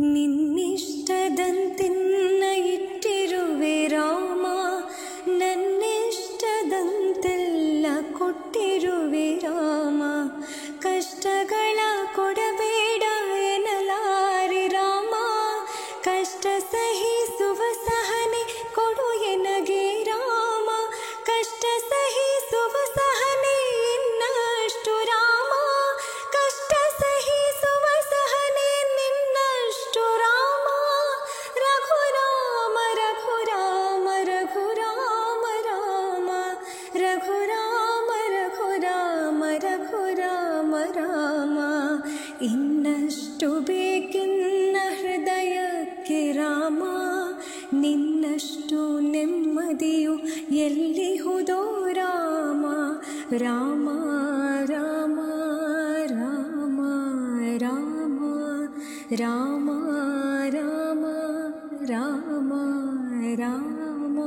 ನಿನ್ನಿಷ್ಟದಂತಿನ್ನ ಇಟ್ಟಿರುವೆ ರಾಮ, ನನ್ನಿಷ್ಟದಂತೆಲ್ಲ ಕೊಟ್ಟಿರುವೆ ರಾಮ. ಕಷ್ಟಗಳ ಕೊಡಬೇಡ ಎನ್ನಲಾರೆ ರಾಮ, ಕಷ್ಟ ಸಹಿಸುವ ಸಹನೆ ಕೊಡು ಎನಗೆ ರಾಮ. ಕಷ್ಟ ಸಹಿಸುವ ಸಹನೆ ಇನ್ನಷ್ಟು ರಾಮ, ಕಷ್ಟ ಸಹಿಸುವ ಸಹನೆ ನಿನ್ನಷ್ಟು ರಾಮ. ರಘುರಾಮ ರಘುರಾಮ ರಘುರಾಮ ರಾಮ, ರಘುರಾಮ ರಘುರಾಮ ರಘುರಾಮ ರಾಮ. ಇನ್ನಷ್ಟು ಬೇಕಿನ್ನ ಹೃದಯಕ್ಕೆ ರಾಮ, ನಿನ್ನಷ್ಟು ನೆಮ್ಮದಿಯು ಎಲ್ಲಿಹುದೋ ರಾಮ. ರಾಮ ರಾಮ ರಾಮ ರಾಮ ರಾಮ ರಾಮ ರಾಮ ರಾಮ.